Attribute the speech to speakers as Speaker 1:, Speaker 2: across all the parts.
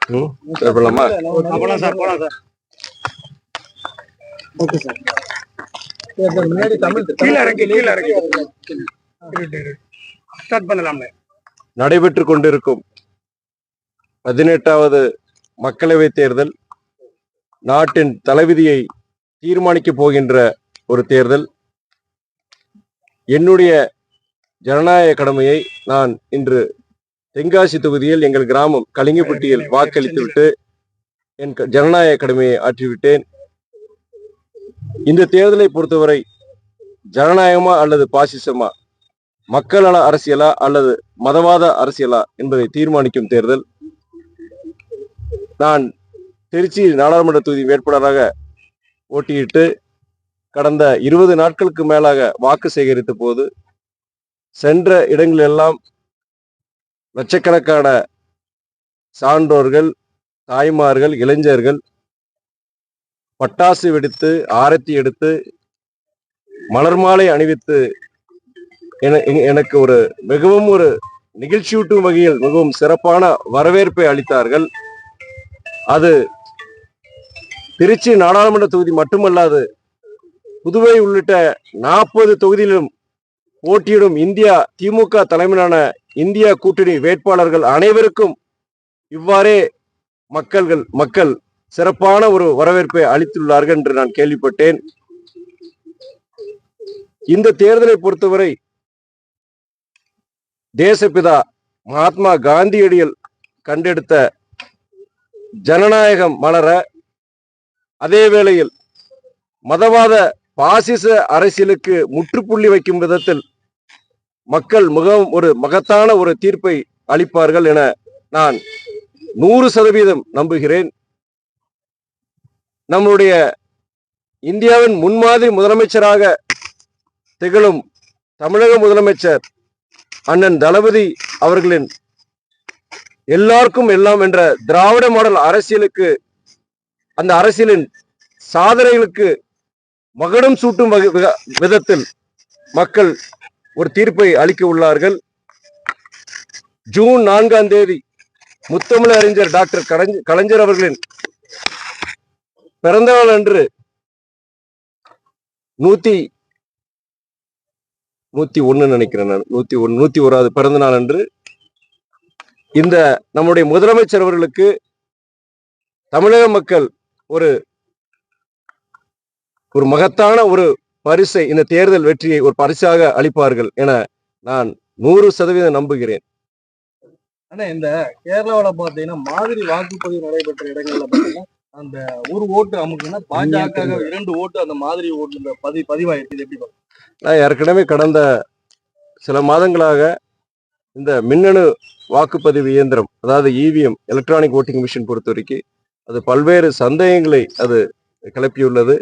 Speaker 1: போலாமா?
Speaker 2: போலாம் சார், போலாம் சார். Okay sir. முன்னாடி தமிழ் கீழே இறக்கி ஸ்டார்ட் பண்ணலாம்ல.
Speaker 1: நடைபெற்றுக் கொண்டிருக்கும் 18வது மக்களவை தேர்தல் நாட்டின் தலைவிதியை தீர்மானிக்கப் போகின்ற ஒரு தேர்தல். என்னுடைய ஜனநாயக கடமையை நான் இன்று தென்காசி தொகுதியில் எங்கள் கிராமம் கலிங்கப்பட்டியில் வாக்களித்துவிட்டு என் ஜனநாயக கடமையை ஆற்றிவிட்டேன். இந்த தேர்தலை பொறுத்தவரை ஜனநாயகமா அல்லது பாசிசமா, மக்கள் நல அரசியலா அல்லது மதவாத அரசியலா என்பதை தீர்மானிக்கும் தேர்தல். நான் திருச்சி நாடாளுமன்ற தொகுதி வேட்பாளராக போட்டியிட்டு கடந்த 20 நாட்களுக்கு மேலாக வாக்கு சேகரித்த போது சென்ற இடங்களெல்லாம் லட்சக்கணக்கான சான்றோர்கள், தாய்மார்கள், இளைஞர்கள் பட்டாசு வெடித்து, ஆரத்தி எடுத்து, மலர் மாலை அணிவித்து எனக்கு ஒரு மிகவும் ஒரு நிகழ்ச்சியூட்டும் வகையில் மிகவும் சிறப்பான வரவேற்பை அளித்தார்கள். அது திருச்சி நாடாளுமன்ற தொகுதி மட்டுமல்லாது புதுவை உள்ளிட்ட 40 தொகுதியிலும் போட்டியிடும் இந்தியா திமுக தலைமையிலான இந்தியா கூட்டணி வேட்பாளர்கள் அனைவருக்கும் இவ்வாறே மக்கள் சிறப்பான ஒரு வரவேற்பை அளித்துள்ளார்கள் என்று நான் கேள்விப்பட்டேன். இந்த தேர்தலை பொறுத்தவரை தேசப்பிதா மகாத்மா காந்தியடிகள் கண்டெடுத்த ஜனநாயகம் மலர, அதே வேளையில் மதவாத பாசிச அரசியலுக்கு முற்றுப்புள்ளி வைக்கும் விதத்தில் மக்கள் மிகவும் ஒரு மகத்தான ஒரு தீர்ப்பை அளிப்பார்கள் என நான் 100% நம்புகிறேன். நம்முடைய இந்தியாவின் முன்மாதிரி முதலமைச்சராக திகழும் தமிழக முதலமைச்சர் அண்ணன் தளபதி அவர்களின் எல்லாருக்கும் எல்லாம் என்ற திராவிட மாடல் அரசியலுக்கு, அந்த அரசியலின் சாதனைகளுக்கு மகுடம் சூட்டும் விதத்தில் மக்கள் ஒரு தீர்ப்பை அளிக்க உள்ளார்கள். ஜூன் 4ஆம் தேதி முத்தமிழ் அறிஞர் டாக்டர் கலைஞர் அவர்களின் பிறந்த நாள் அன்று 101 நினைக்கிறேன், 101வது பிறந்த நாள் அன்று இந்த நம்முடைய முதலமைச்சர் அவர்களுக்கு தமிழக மக்கள் ஒரு மகத்தான ஒரு பரிசை, இந்த தேர்தல் வெற்றியை ஒரு பரிசாக அளிப்பார்கள் என நான் 100% நம்புகிறேன்.
Speaker 2: ஆனா இந்த கேரளாவில பாத்தீங்கன்னா மாதிரி வாக்குப்பதிவு நடைபெற்ற இடங்கள்ல பாத்தீங்கன்னா அந்த ஒரு ஓட்டு அமுக்குன்னா பாஜக 2 ஓட்டு அந்த மாதிரி ஓட்டு பதிவாயிருக்கு. எப்படி
Speaker 1: நான் ஏற்கனவே கடந்த சில மாதங்களாக இந்த மின்னணு வாக்குப்பதிவு இயந்திரம், அதாவது இவிஎம் எலக்ட்ரானிக் ஓட்டிங் மிஷின் பொறுத்த வரைக்கும் அது பல்வேறு சந்தேகங்களை அது கிளப்பியுள்ளது.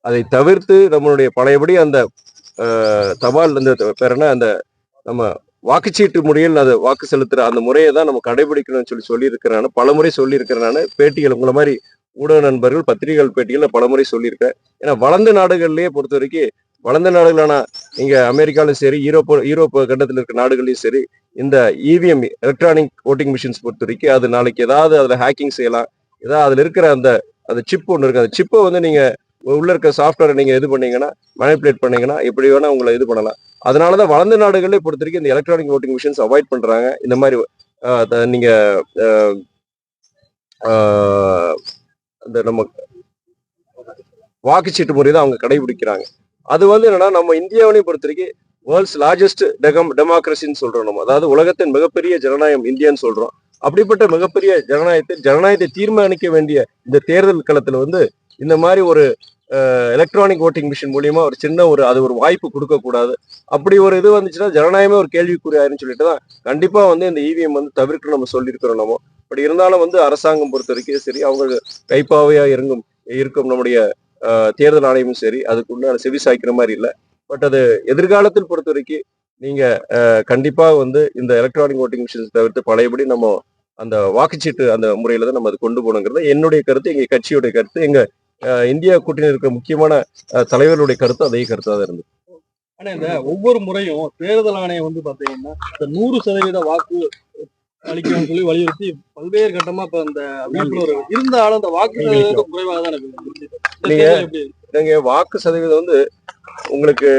Speaker 1: அதை தவிர்த்து நம்மளுடைய பழையபடி அந்த தபால் அந்த நம்ம வாக்குச்சீட்டு முறையில் அது வாக்கு செலுத்துற அந்த முறையை தான் நம்ம கடைபிடிக்கணும்னு சொல்லியிருக்கிறேன். பலமுறை சொல்லியிருக்கிறேன். நான் பேட்டிகள் உங்களை மாதிரி ஊடக நண்பர்கள், பத்திரிகைகள் பேட்டிகள் பலமுறை சொல்லியிருக்கேன். ஏன்னா வளர்ந்த நாடுகள்லயே பொறுத்த வரைக்கும், வளர்ந்த நாடுகளான இங்க அமெரிக்காலும் சரி, யூரோப்பு கண்டத்தில் இருக்கிற நாடுகள்லையும் சரி, இந்த இவிஎம் எலக்ட்ரானிக் ஓட்டிங் மிஷின்ஸ் பொறுத்த வரைக்கும் அது நாளைக்கு ஏதாவது அதுல ஹேக்கிங் செய்யலாம். ஏதாவது அதுல இருக்கிற அந்த சிப் ஒன்று இருக்கு. அந்த சிப்பை வந்து நீங்க உள்ள இருக்க சாஃப்ட்வேரை நீங்க இது பண்ணீங்கன்னா, மேனிபுலேட் பண்ணீங்கன்னா எப்படி வேணா உங்களை இது பண்ணலாம். அதனாலதான் வளர்ந்த நாடுகளே பொறுத்த வரைக்கும் இந்த எலக்ட்ரானிக் ஓட்டிங் மிஷின்ஸ் அவாய்ட் பண்றாங்க. இந்த மாதிரி நீங்க அந்த நம்ம வாக்குச்சீட்டு முறை தான் அவங்க கடைபிடிக்கிறாங்க. அது வந்து என்னன்னா, நம்ம இந்தியாவிலையும் பொறுத்த வரைக்கும் வேர்ல்ட்ஸ் லார்ஜஸ்ட் டெமோக்ரஸின்னு சொல்றோம். நம்ம அதாவது உலகத்தின் மிகப்பெரிய ஜனநாயகம் இந்தியான்னு சொல்றோம். அப்படிப்பட்ட மிகப்பெரிய ஜனநாயகத்தை தீர்மானிக்க வேண்டிய இந்த தேர்தல் களத்துல வந்து இந்த மாதிரி ஒரு எலக்ட்ரானிக் ஓட்டிங் மிஷின் மூலியமா ஒரு சின்ன அது ஒரு வாய்ப்பு கொடுக்க கூடாது. அப்படி ஒரு இது வந்துச்சுன்னா ஜனநாயகமே ஒரு கேள்விக்குறி ஆயிருன்னு சொல்லிட்டு தான் கண்டிப்பா வந்து இந்த இவிஎம் வந்து தவிர்க்க நம்ம சொல்லியிருக்கிறோம். நம்ம அப்படி இருந்தாலும் வந்து அரசாங்கம் பொறுத்த வரைக்கும் சரி, அவங்க கைப்பாவையா இருக்கும் நம்முடைய தேர்தல் ஆணையமும் சரி, அதுக்குள்ள செவி சாய்க்கிற மாதிரி இல்லை. பட் அது எதிர்காலத்தில் பொறுத்த வரைக்கும் நீங்க கண்டிப்பா வந்து இந்த எலக்ட்ரானிக் ஓட்டிங் மிஷின்ஸ் தவிர்த்து பழையபடி நம்ம அந்த வாக்குச்சீட்டு அந்த முறையில தான் நம்ம அது கொண்டு போகணுங்கிறது என்னுடைய கருத்து, எங்க கட்சியுடைய கருத்து, எங்க இந்தியா கூட்டணியில் இருக்கிற முக்கியமான தலைவர்களுடைய கருத்து அதே கருத்தாக தான் இருந்தது.
Speaker 2: ஆனா இந்த ஒவ்வொரு முறையும் தேர்தல் ஆணையம் வந்து பாத்தீங்கன்னா இந்த 100% வாக்கு அளிக்கணும்னு சொல்லி வலியுறுத்தி பல்வேறு கட்டமா இப்ப அந்த விழிப்புணர்வு இருந்தாலும் அந்த வாக்கு சதவீதம் குறைவாக தான் இருக்கு. இந்த
Speaker 1: நீங்க-
Speaker 2: தேர்தல் எப்படி இருக்கு?
Speaker 1: நீங்க வாக்கு சதவீதம் வந்து உங்களுக்கு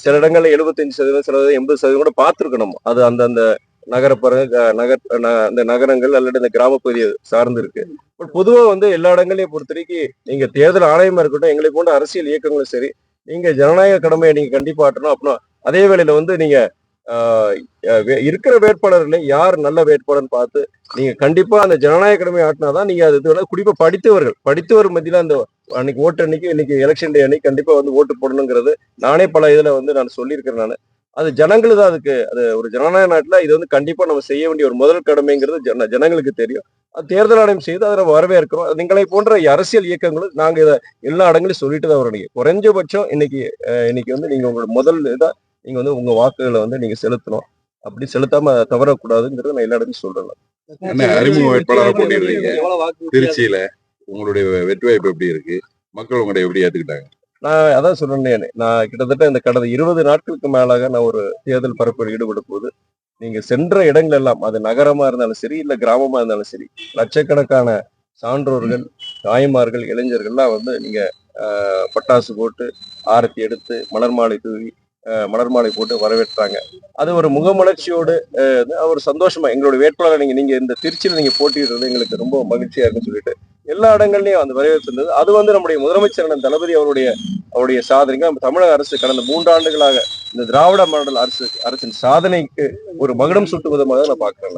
Speaker 1: சில இடங்கள்ல 75%, சில 80% கூட பார்த்துருக்கணும். அது அந்தந்த நகரப்புற இந்த நகரங்கள் அல்லது இந்த கிராமப்பகுதியை சார்ந்து இருக்கு. பட் பொதுவா வந்து எல்லா இடங்களையும் பொறுத்த வரைக்கும் நீங்க தேர்தல் ஆணையமா இருக்கட்டும், எங்களை போன்ற அரசியல் இயக்கங்களும் சரி, நீங்க ஜனநாயக கடமையை நீங்க கண்டிப்பா ஆற்றணும். அப்படின்னா அதே வேளையில வந்து நீங்க ஆஹ் இருக்கிற வேட்பாளர்களை யார் நல்ல வேட்பாளர்னு பார்த்து நீங்க கண்டிப்பா அந்த ஜனநாயக கடமையை ஆட்டினாதான் நீங்க அது குறிப்பா படித்தவர் மத்தியில அந்த அன்னைக்கு ஓட்டு அன்னைக்கு இன்னைக்கு எலெக்ஷன் டே அன்னைக்கு கண்டிப்பா வந்து ஓட்டு போடணுங்கிறது நானே பல இதுல வந்து நான் சொல்லியிருக்கிறேன். நான் அது ஜனங்களுக்கு தான் அதுக்கு அது ஒரு ஜனநாயக நாட்டுல இது வந்து கண்டிப்பா நம்ம செய்ய வேண்டிய ஒரு முதல் கடமைங்கிறது ஜனங்களுக்கு தெரியும். அது தேர்தல் ஆணையம் செய்து அதை நம்ம வரவேற்கிறோம். நீங்களை போன்ற அரசியல் இயக்கங்களும் நாங்க இதை எல்லா இடங்களையும் சொல்லிட்டு தான் வரோம். குறைஞ்சபட்சம் இன்னைக்கு வந்து நீங்க உங்களோட முதல் இதா நீங்க வந்து உங்க வாக்குகளை வந்து நீங்க செலுத்தணும். அப்படி செலுத்தாம தவறக்கூடாதுங்கிறத நான் எல்லா இடத்துலையும் சொல்றேன்.
Speaker 3: என்ன அறிமுக வேட்பாளரை போட்டிடுறீங்க
Speaker 2: எவ்வளவு வாக்கு
Speaker 3: திருச்சியில, உங்களுடைய வெற்றி வாய்ப்பு எப்படி இருக்கு? மக்கள் உங்களை எப்படி ஏத்துக்கிட்டாங்க?
Speaker 1: நான் அதான் சொன்னேன். நான் கிட்டத்தட்ட இந்த கடந்த 20 நாட்களுக்கு மேலாக நான் ஒரு தேர்தல் பரப்பில் ஈடுபட போது நீங்க சென்ற இடங்கள் எல்லாம் அது நகரமா இருந்தாலும் சரி இல்ல கிராமமா இருந்தாலும் சரி லட்சக்கணக்கான சான்றோர்கள், தாய்மார்கள், இளைஞர்கள்லாம் வந்து நீங்க பட்டாசு போட்டு ஆரத்தி எடுத்து மலர் மாலை போட்டு வரவேற்றாங்க. அது ஒரு முகமலர்ச்சியோடு ஒரு சந்தோஷமா எங்களுடைய வேட்பாளரை நீங்க இந்த திருச்சியில நீங்க போட்டியிடுறது எங்களுக்கு ரொம்ப மகிழ்ச்சியா இருக்குன்னு சொல்லிட்டு எல்லா இடங்கள்லயும் அந்த வரவேற்பு இருந்தது. அது வந்து நம்முடைய முதலமைச்சர் தளபதி அவருடைய சாதனைக்கு நம்ம தமிழக அரசு கடந்த 3 ஆண்டுகளாக இந்த திராவிட மாடல் அரசின் சாதனைக்கு ஒரு மகுடம் சுட்டும் விதமாக நான் பாக்குறேன்.